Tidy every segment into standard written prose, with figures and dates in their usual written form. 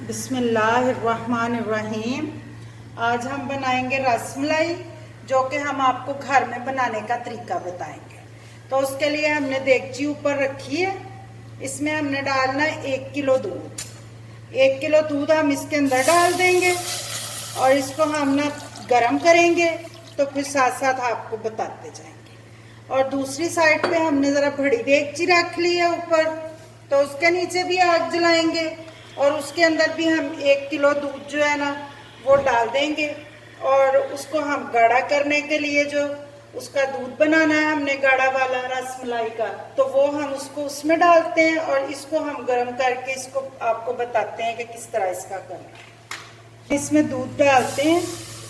बिस्मिल्लाहिर्रहमानिर्रहीम। आज हम बनाएंगे रसमलाई, जो कि हम आपको घर में बनाने का तरीका बताएंगे। तो उसके लिए हमने देगची ऊपर रखी है। इसमें हमने डालना है 1 किलो दूध। 1 किलो दूध हम इसके अंदर डाल देंगे और इसको हम ना गरम करेंगे, तो फिर साथ साथ आपको बताते जाएंगे। और दूसरी साइड पे हमने ज़रा बड़ी देगची रख ली है ऊपर, तो उसके नीचे भी आग जलाएंगे और उसके अंदर भी हम 1 किलो दूध जो है ना वो डाल देंगे। और उसको हम गाढ़ा करने के लिए जो उसका दूध बनाना है हमने गाढ़ा वाला रसमलाई का, तो वो हम उसको उसमें डालते हैं और इसको हम गर्म करके इसको आपको बताते हैं कि किस तरह इसका करना है। इसमें दूध डालते हैं,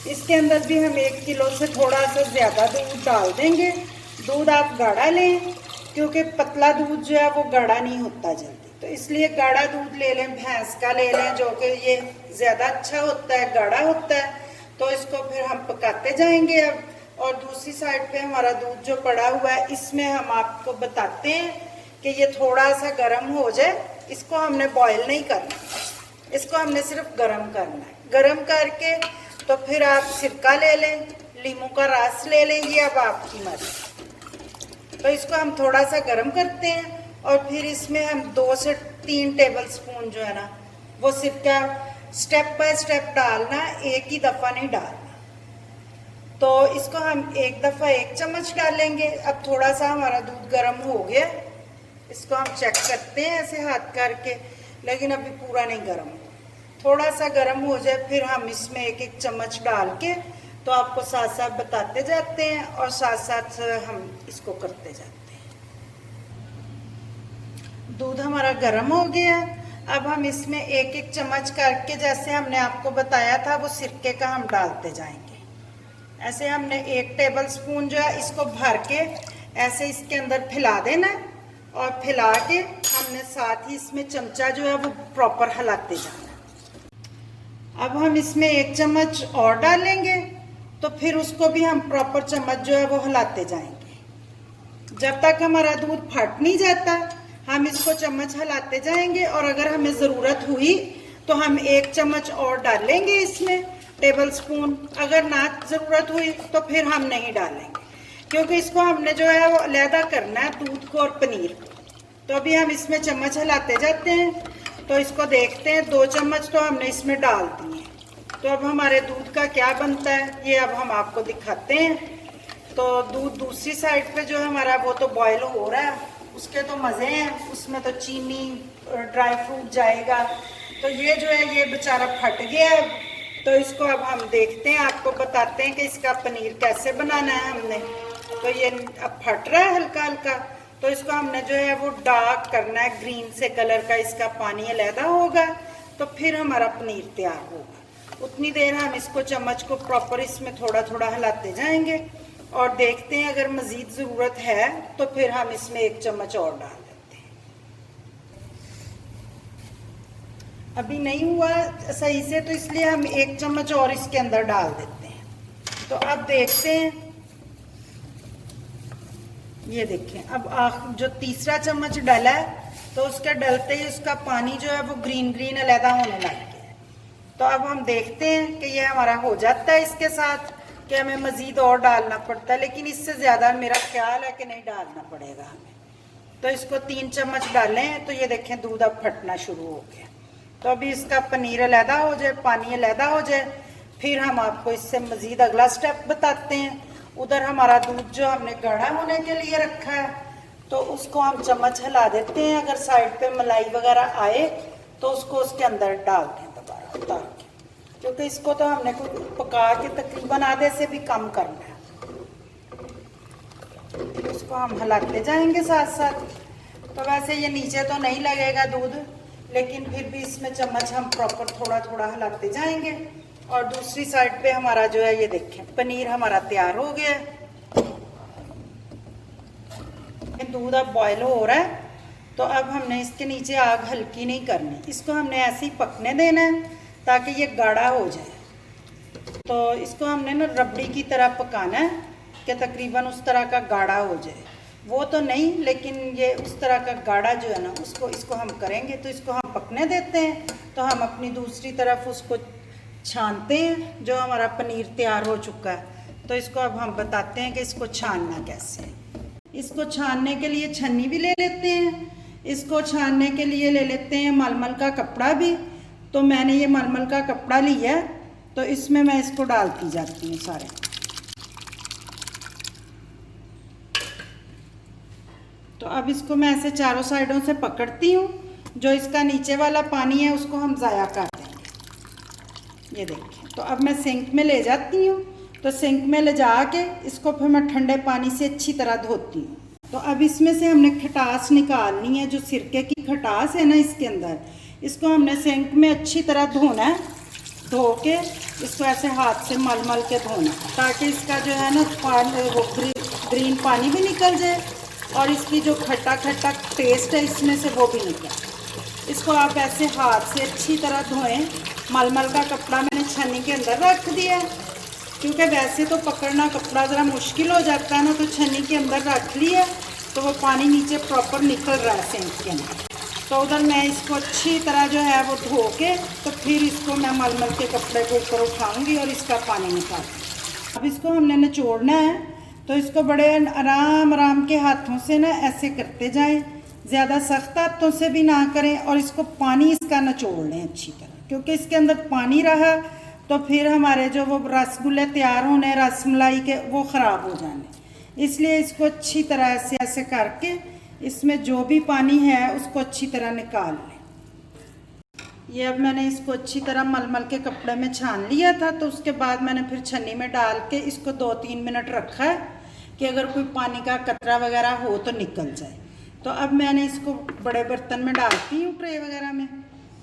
इसके अंदर भी हम 1 किलो से थोड़ा सा ज़्यादा दूध डाल देंगे। दूध आप गाढ़ा लें, क्योंकि पतला दूध जो है वो गाढ़ा नहीं होता जल्दी, तो इसलिए गाढ़ा दूध ले लें, भैंस का ले लें, जो कि ये ज़्यादा अच्छा होता है, गाढ़ा होता है। तो इसको फिर हम पकाते जाएंगे अब। और दूसरी साइड पे हमारा दूध जो पड़ा हुआ है, इसमें हम आपको बताते हैं कि ये थोड़ा सा गर्म हो जाए। इसको हमने बॉयल नहीं करना, इसको हमने सिर्फ गर्म करना है। गर्म करके तो फिर आप सिरका ले लें, लीमू का रस ले लें, ये अब आपकी मर्जी। तो इसको हम थोड़ा सा गर्म करते हैं और फिर इसमें हम 2 से 3 टेबल स्पून जो है ना वो सिरका स्टेप बाय स्टेप डालना, एक ही दफ़ा नहीं डालना। तो इसको हम एक दफ़ा 1 चम्मच डालेंगे। अब थोड़ा सा हमारा दूध गर्म हो गया, इसको हम चेक करते हैं ऐसे हाथ करके, लेकिन अभी पूरा नहीं गर्म। थोड़ा सा गर्म हो जाए फिर हम इसमें 1-1 चम्मच डाल के तो आपको साथ साथ बताते जाते हैं और साथ साथ हम इसको करते जाते हैं। दूध हमारा गर्म हो गया। अब हम इसमें 1-1 चम्मच करके, जैसे हमने आपको बताया था, वो सिरके का हम डालते जाएंगे। ऐसे हमने 1 टेबल स्पून जो है इसको भर के ऐसे इसके अंदर फैला देना है और फैला के हमने साथ ही इसमें चमचा जो है वो प्रॉपर हिलाते जाना है। अब हम इसमें 1 चम्मच और डालेंगे, तो फिर उसको भी हम प्रॉपर चम्मच जो है वो हिलाते जाएंगे जब तक हमारा दूध फट नहीं जाता। हम इसको चम्मच हिलाते जाएंगे और अगर हमें ज़रूरत हुई तो हम 1 चम्मच और डालेंगे इसमें, टेबल स्पून। अगर ना ज़रूरत हुई तो फिर हम नहीं डालेंगे, क्योंकि इसको हमने जो है वो अलहदा करना है, दूध को और पनीर को। तो अभी हम इसमें चम्मच हिलाते जाते हैं। तो इसको देखते हैं, 2 चम्मच तो हमने इसमें डाल दिए। तो अब हमारे दूध का क्या बनता है ये अब हम आपको दिखाते हैं। तो दूध दूसरी साइड पे जो है हमारा वो तो बॉयल हो रहा है, उसके तो मज़े हैं, उसमें तो चीनी ड्राई फ्रूट जाएगा। तो ये जो है ये बेचारा फट गया है। तो इसको अब हम देखते हैं, आपको बताते हैं कि इसका पनीर कैसे बनाना है हमने। तो ये अब फट रहा है हल्का हल्का, तो इसको हमने जो है वो डार्क करना है, ग्रीन से कलर का इसका पानी अलहदा होगा, तो फिर हमारा पनीर तैयार होगा। उतनी देर हम इसको चम्मच को प्रॉपर इसमें थोड़ा थोड़ा हिलाते जाएंगे और देखते हैं, अगर मज़ीद ज़रूरत है तो फिर हम इसमें 1 चम्मच और डाल देते हैं। अभी नहीं हुआ सही से, तो इसलिए हम 1 चम्मच और इसके अंदर डाल देते हैं। तो अब देखते हैं, ये देखें, अब जो तीसरा चम्मच डाला है तो उसके डलते ही उसका पानी जो है वो ग्रीन ग्रीन अलहदा होने लग गया। तो अब हम देखते हैं कि ये हमारा हो जाता है इसके साथ, कि हमें मज़ीद और डालना पड़ता है, लेकिन इससे ज़्यादा मेरा ख्याल है कि नहीं डालना पड़ेगा हमें। तो इसको 3 चम्मच डालें तो ये देखें दूध अब फटना शुरू हो गया। तो अभी इसका पनीर अलहदा हो जाए, पानी अलहदा हो जाए, फिर हम आपको इससे मज़ीद अगला स्टेप बताते हैं। उधर हमारा दूध जो हमने गाढ़ा होने के लिए रखा है, तो उसको हम चम्मच हिला देते हैं। अगर साइड पे मलाई वगैरह आए तो उसको उसके अंदर डाल दें दोबारा उतार के, क्योंकि इसको तो हमने पका के तकरीबन आधे से भी कम करना है। इसको हम हिलाते जाएंगे साथ साथ। तो वैसे ये नीचे तो नहीं लगेगा दूध, लेकिन फिर भी इसमें चम्मच हम प्रॉपर थोड़ा थोड़ा हिलाते जाएंगे। और दूसरी साइड पे हमारा जो है ये देखें पनीर हमारा तैयार हो गया है। दूध अब बॉयल हो रहा है, तो अब हमने इसके नीचे आग हल्की नहीं करनी, इसको हमने ऐसे ही पकने देना है ताकि ये गाढ़ा हो जाए। तो इसको हमने ना रबड़ी की तरह पकाना है कि तकरीबन उस तरह का गाढ़ा हो जाए। वो तो नहीं, लेकिन ये उस तरह का गाढ़ा जो है ना इसको हम करेंगे। तो इसको हम पकने देते हैं। तो हम अपनी दूसरी तरफ उसको छानते हैं। जो हमारा पनीर तैयार हो चुका है, तो इसको अब हम बताते हैं कि इसको छानना कैसे है। इसको छानने के लिए छन्नी भी ले लेते हैं। इसको छानने के लिए ले लेते हैं मलमल का कपड़ा भी। तो मैंने ये मलमल का कपड़ा लिया है, तो इसमें मैं इसको डालती जाती हूँ सारे। तो अब इसको मैं ऐसे चारों साइडों से पकड़ती हूँ। जो इसका नीचे वाला पानी है उसको हम ज़ाया कर देंगे। ये देखिए। तो अब मैं सिंक में ले जाती हूँ। तो सिंक में ले जा के इसको फिर मैं ठंडे पानी से अच्छी तरह धोती हूँ। तो अब इसमें से हमने खटास निकालनी है। जो सिरके की खटास है ना इसके अंदर, इसको हमने सिंक में अच्छी तरह धोना है। धो के इसको ऐसे हाथ से मल मल के धोना, ताकि इसका जो है ना पानी, वो ग्रीन पानी भी निकल जाए और इसकी जो खट्टा खट्टा टेस्ट है इसमें से वो भी निकले। इसको आप ऐसे हाथ से अच्छी तरह धोएं। मलमल का कपड़ा मैंने छन्नी के अंदर रख दिया, क्योंकि वैसे तो पकड़ना कपड़ा ज़रा मुश्किल हो जाता है ना। तो छन्नी के अंदर रख लिया तो वो पानी नीचे प्रॉपर निकल रहा है सिंक के अंदर। तो उधर मैं इसको अच्छी तरह जो है वो धो के, तो फिर इसको मैं मलमल के कपड़े को ऊपर उठाऊँगी और इसका पानी निकालूँगी। अब इसको हमने निचोड़ना है। तो इसको बड़े आराम आराम के हाथों से ना ऐसे करते जाएं, ज़्यादा सख्त हाथों से भी ना करें। और इसको पानी इसका निचोड़ लें अच्छी तरह, क्योंकि इसके अंदर पानी रहा तो फिर हमारे जो वो रसगुल्ले तैयार होने रसमलाई के, वो ख़राब हो जाने। इसलिए इसको अच्छी तरह से ऐसे करके इसमें जो भी पानी है उसको अच्छी तरह निकाल लें। ये अब मैंने इसको अच्छी तरह मलमल के कपड़े में छान लिया था। तो उसके बाद मैंने फिर छन्नी में डाल के इसको 2-3 मिनट रखा है कि अगर कोई पानी का कतरा वगैरह हो तो निकल जाए। तो अब मैंने इसको बड़े बर्तन में डालती हूँ, ट्रे वगैरह में।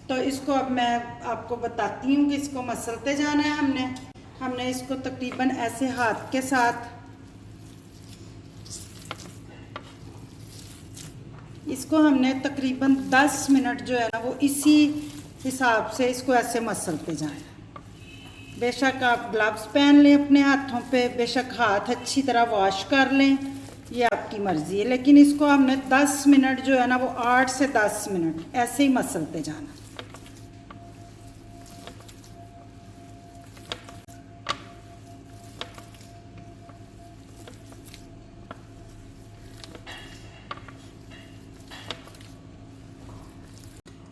तो इसको अब मैं आपको बताती हूँ कि इसको मसलते जाना है। हमने इसको तकरीबन ऐसे हाथ के साथ इसको हमने तकरीबन 10 मिनट जो है ना वो इसी हिसाब से इसको ऐसे मसलते जाना। बेशक आप ग्लव्स पहन लें अपने हाथों पे, बेशक हाथ अच्छी तरह वॉश कर लें, ये आपकी मर्ज़ी है। लेकिन इसको हमने 10 मिनट जो है ना वो 8 से 10 मिनट ऐसे ही मसलते जाना।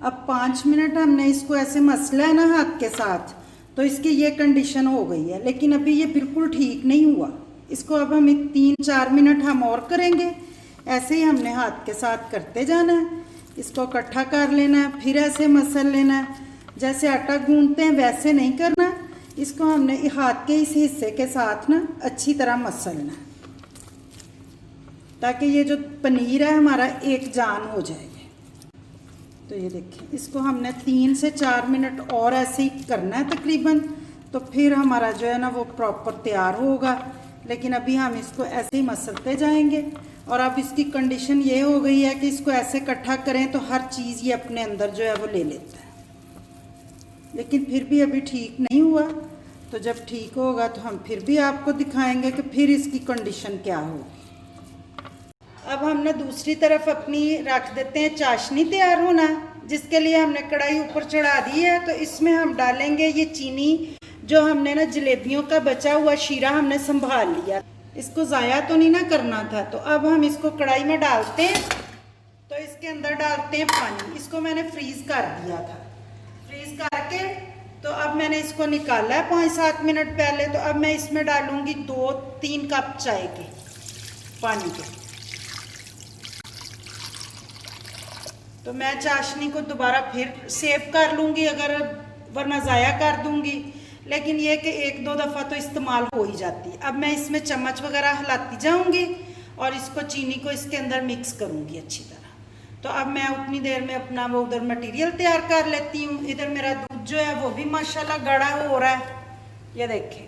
अब 5 मिनट हमने इसको ऐसे मसला है ना हाथ के साथ, तो इसकी ये कंडीशन हो गई है। लेकिन अभी ये बिल्कुल ठीक नहीं हुआ। इसको अब हम 3-4 मिनट हम और करेंगे। ऐसे ही हमने हाथ के साथ करते जाना है। इसको इकट्ठा कर लेना है, फिर ऐसे मसल लेना है। जैसे आटा गूंथते हैं वैसे नहीं करना। इसको हमने हाथ के इस हिस्से के साथ ना अच्छी तरह मसलना है, ताकि ये जो पनीर है हमारा एक जान हो जाएगा। तो ये देखिए, इसको हमने 3 से 4 मिनट और ऐसे ही करना है तकरीबन। तो फिर हमारा जो है ना वो प्रॉपर तैयार होगा। लेकिन अभी हम इसको ऐसे ही मसलते जाएंगे। और अब इसकी कंडीशन ये हो गई है कि इसको ऐसे इकट्ठा करें तो हर चीज़ ये अपने अंदर जो है वो ले लेता है। लेकिन फिर भी अभी ठीक नहीं हुआ। तो जब ठीक होगा तो हम फिर भी आपको दिखाएंगे कि फिर इसकी कंडीशन क्या होगी। अब हमने दूसरी तरफ अपनी रख देते हैं चाशनी तैयार होना, जिसके लिए हमने कढ़ाई ऊपर चढ़ा दी है। तो इसमें हम डालेंगे ये चीनी, जो हमने ना जलेबियों का बचा हुआ शीरा हमने संभाल लिया। इसको ज़ाया तो नहीं ना करना था। तो अब हम इसको कढ़ाई में डालते हैं। तो इसके अंदर डालते हैं पानी। इसको मैंने फ्रीज़ कर दिया था। फ्रीज़ करके तो अब मैंने इसको निकाला है 5-7 मिनट पहले। तो अब मैं इसमें डालूँगी 2-3 कप चाय के पानी के। तो मैं चाशनी को दोबारा फिर सेव कर लूँगी, अगर वरना ज़ाया कर दूँगी। लेकिन ये कि 1-2 दफ़ा तो इस्तेमाल हो ही जाती है। अब मैं इसमें चम्मच वगैरह हिलाती जाऊँगी और इसको चीनी को इसके अंदर मिक्स करूँगी अच्छी तरह। तो अब मैं उतनी देर में अपना वो उधर मटेरियल तैयार कर लेती हूँ। इधर मेरा दूध जो है वो भी माशाल्लाह गाढ़ा हो रहा है। ये देखें,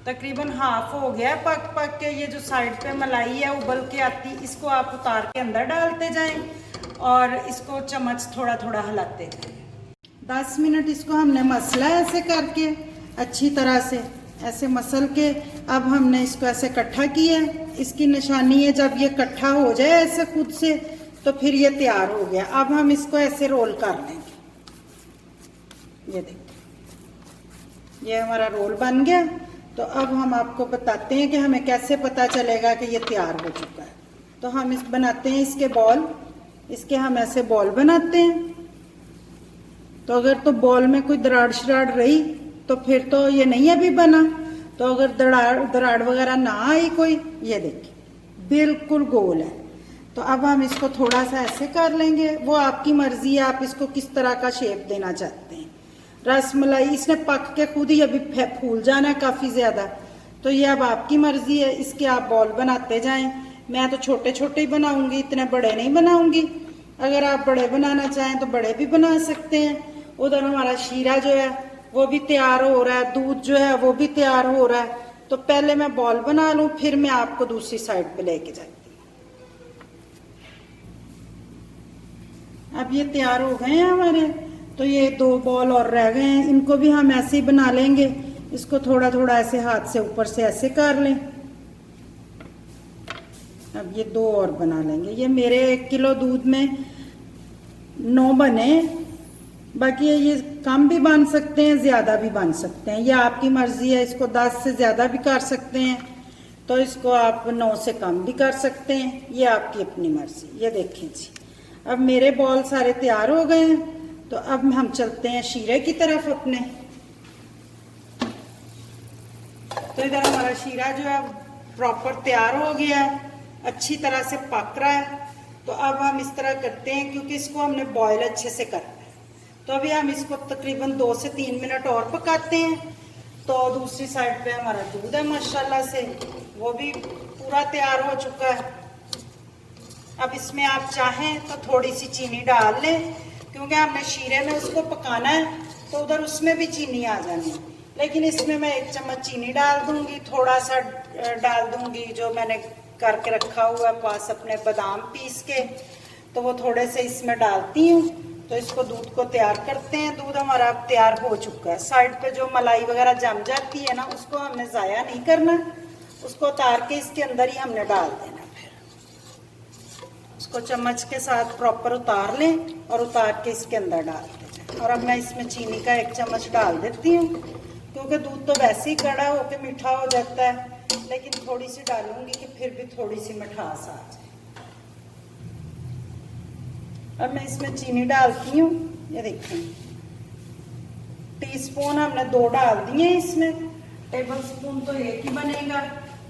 तकरीबन हाफ हो गया पक पक के। ये जो साइड पे मलाई है उबल के आती, इसको आप उतार के अंदर डालते जाएं और इसको चम्मच थोड़ा थोड़ा हिलाते जाएं। 10 मिनट इसको हमने मसला ऐसे करके अच्छी तरह से। ऐसे मसल के अब हमने इसको ऐसे इकट्ठा किया है। इसकी निशानी है जब ये इकट्ठा हो जाए ऐसे खुद से तो फिर ये तैयार हो गया। अब हम इसको ऐसे रोल कर लेंगे। ये देखिए ये हमारा रोल बन गया। तो अब हम आपको बताते हैं कि हमें कैसे पता चलेगा कि ये तैयार हो चुका है। तो हम इस बनाते हैं इसके बॉल। इसके हम ऐसे बॉल बनाते हैं। तो अगर तो बॉल में कोई दराड़ शराड़ रही तो फिर तो ये नहीं अभी बना। तो अगर दराड़ वगैरह ना आई कोई, ये देखिए बिल्कुल गोल है। तो अब हम इसको थोड़ा सा ऐसे कर लेंगे। वो आपकी मर्जी है, आप इसको किस तरह का शेप देना चाहते हैं। रसमलाई इसने पक के खुद ही अभी फूल जाना है काफी ज्यादा। तो ये अब आपकी मर्जी है, इसके आप बॉल बनाते जाएं। मैं तो छोटे छोटे ही बनाऊंगी, इतने बड़े नहीं बनाऊंगी। अगर आप बड़े बनाना चाहें तो बड़े भी बना सकते हैं। उधर हमारा शीरा जो है वो भी तैयार हो रहा है, दूध जो है वो भी तैयार हो रहा है। तो पहले मैं बॉल बना लूं, फिर मैं आपको दूसरी साइड पे लेके जाती हूँ। अब ये तैयार हो गए हैं हमारे। तो ये 2 बॉल और रह गए हैं, इनको भी हम ऐसे ही बना लेंगे। इसको थोड़ा थोड़ा ऐसे हाथ से ऊपर से ऐसे कर लें। अब ये 2 और बना लेंगे। ये मेरे 1 किलो दूध में 9 बने। बाकी ये कम भी बन सकते हैं, ज्यादा भी बन सकते हैं, ये आपकी मर्जी है। इसको 10 से ज्यादा भी कर सकते हैं, तो इसको आप 9 से कम भी कर सकते हैं, ये आपकी अपनी मर्जी। ये देखें जी, अब मेरे बॉल सारे तैयार हो गए हैं। तो अब हम चलते हैं शीरे की तरफ अपने। तो इधर हमारा शीरा जो है प्रॉपर तैयार हो गया है, अच्छी तरह से पक रहा है। तो अब हम इस तरह करते हैं, क्योंकि इसको हमने बॉयल अच्छे से करना है। तो अभी हम इसको तकरीबन 2 से 3 मिनट और पकाते हैं। तो दूसरी साइड पे हमारा दूध है माशाल्लाह से, वो भी पूरा तैयार हो चुका है। अब इसमें आप चाहें तो थोड़ी सी चीनी डाल लें, क्योंकि हमने शीरे में उसको पकाना है तो उधर उसमें भी चीनी आ जानी है। लेकिन इसमें मैं 1 चम्मच चीनी डाल दूंगी, थोड़ा सा डाल दूंगी जो मैंने करके रखा हुआ है पास अपने बादाम पीस के, तो वो थोड़े से इसमें डालती हूँ। तो इसको दूध को तैयार करते हैं। दूध हमारा अब तैयार हो चुका है। साइड पे जो मलाई वगैरह जम जाती है ना, उसको हमने ज़ाया नहीं करना, उसको उतार के इसके अंदर ही हमने डाल देना। फिर उसको चम्मच के साथ प्रॉपर उतार लें और उतार के इसके अंदर डाल दें। और अब मैं इसमें चीनी का 1 चम्मच डाल देती हूँ, क्योंकि दूध तो वैसे ही कड़ा होकर मीठा हो जाता है, लेकिन थोड़ी सी डालूंगी कि फिर भी थोड़ी सी मिठास आ जाए। अब मैं इसमें चीनी डालती हूँ। ये देखें, टीस्पून हमने 2 डाल दिए इसमें, टेबल स्पून तो 1 ही बनेगा,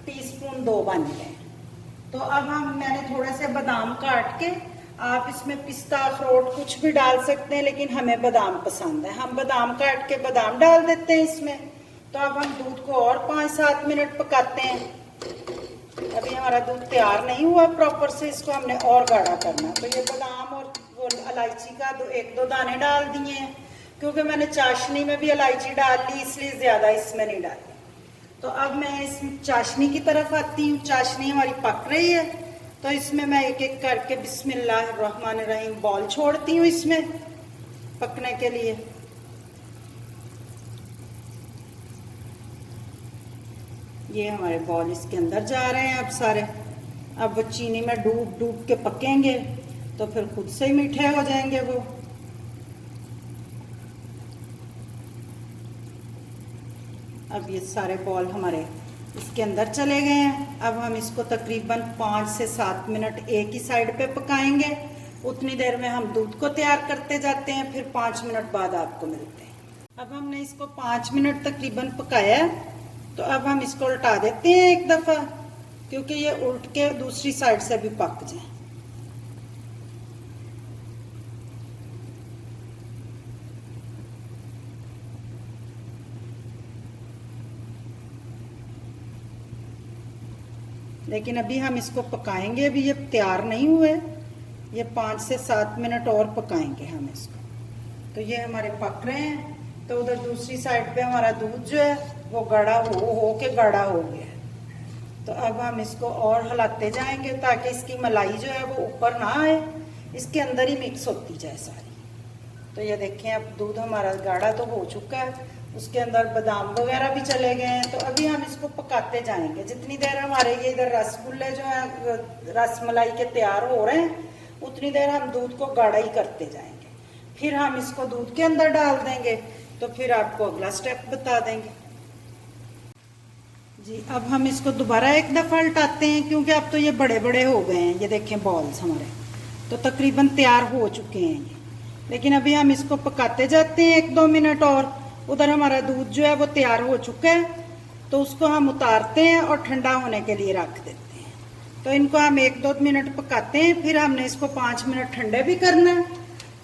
टीस्पून 2 बन गए। तो अब मैंने थोड़े से बादाम काट के, आप इसमें पिस्ता अखरोट कुछ भी डाल सकते हैं, लेकिन हमें बादाम पसंद है, हम बादाम काट के बादाम डाल देते हैं इसमें। तो अब हम दूध को और 5-7 मिनट पकाते हैं। अभी हमारा दूध तैयार नहीं हुआ प्रॉपर से, इसको हमने और गाढ़ा करना। तो ये बादाम और वो इलायची का 1-2 दाने डाल दिए हैं, क्योंकि मैंने चाशनी में भी इलायची डाल ली, इसलिए ज्यादा इसमें नहीं डाली। तो अब मैं इस चाशनी की तरफ आती हूँ। चाशनी हमारी पक रही है, तो इसमें मैं एक एक करके बिस्मिल्लाहिर्रहमानिर्रहीम बॉल छोड़ती हूँ इसमें पकने के लिए। ये हमारे बॉल इसके अंदर जा रहे हैं अब सारे। अब वो चीनी में डूब डूब के पकेंगे तो फिर खुद से ही मीठे हो जाएंगे वो। अब ये सारे बॉल हमारे इसके अंदर चले गए हैं। अब हम इसको तकरीबन 5 से 7 मिनट एक ही साइड पे पकाएंगे। उतनी देर में हम दूध को तैयार करते जाते हैं, फिर 5 मिनट बाद आपको मिलते हैं। अब हमने इसको 5 मिनट तकरीबन पकाया, तो अब हम इसको उल्टा देते हैं एक दफा, क्योंकि ये उल्ट के दूसरी साइड से भी पक जाए। लेकिन अभी हम इसको पकाएंगे, अभी ये तैयार नहीं हुए, ये 5 से 7 मिनट और पकाएंगे हम इसको। तो ये हमारे पक रहे हैं। तो उधर दूसरी साइड पे हमारा दूध जो है वो गाढ़ा हो के गाढ़ा हो गया है। तो अब हम इसको और हिलाते जाएंगे ताकि इसकी मलाई जो है वो ऊपर ना आए, इसके अंदर ही मिक्स होती जाए सारी। तो ये देखें, अब दूध हमारा गाढ़ा तो हो चुका है, उसके अंदर बादाम वगैरह भी चले गए हैं। तो अभी हम इसको पकाते जाएंगे। जितनी देर हमारे ये इधर रसगुल्ले जो है रसमलाई के तैयार हो रहे हैं, उतनी देर हम दूध को गाढ़ा ही करते जाएंगे। फिर हम इसको दूध के अंदर डाल देंगे, तो फिर आपको अगला स्टेप बता देंगे जी। अब हम इसको दोबारा एक दफ़ा उल्टाते हैं, क्योंकि अब तो ये बड़े बड़े हो गए हैं। ये देखें बॉल्स हमारे तो तकरीबन तैयार हो चुके हैं ये। लेकिन अभी हम इसको पकाते जाते हैं 1-2 मिनट और। उधर हमारा दूध जो है वो तैयार हो चुका है, तो उसको हम उतारते हैं और ठंडा होने के लिए रख देते हैं। तो इनको हम 1-2 मिनट पकाते हैं, फिर हमने इसको 5 मिनट ठंडे भी करना है।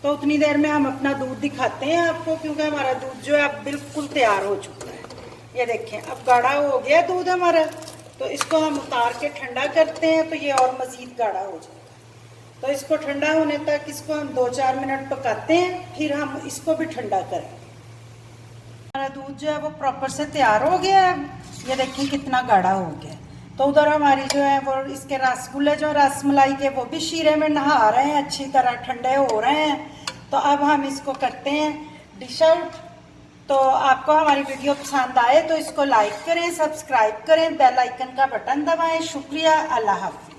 तो उतनी देर में हम अपना दूध दिखाते हैं आपको, क्योंकि हमारा दूध जो है अब बिल्कुल तैयार हो चुका है। ये देखें अब गाढ़ा हो गया दूध हमारा। तो इसको हम उतार के ठंडा करते हैं, तो ये और मज़ीद गाढ़ा हो जाएगा। तो इसको ठंडा होने तक इसको हम 2-4 मिनट पकाते हैं, फिर हम इसको भी ठंडा करेंगे। हमारा दूध जो है वो प्रॉपर से तैयार हो गया है। ये देखिए कितना गाढ़ा हो गया। तो उधर हमारी जो है वो इसके रसगुल्ले जो रसमलाई के वो भी शीरे में नहा रहे हैं, अच्छी तरह ठंडे हो रहे हैं। तो अब हम इसको करते हैं डिश आउट। तो आपको हमारी वीडियो पसंद आए तो इसको लाइक करें, सब्सक्राइब करें, बेल आइकन का बटन दबाएं। शुक्रिया, अल्लाह हाफ़िज़।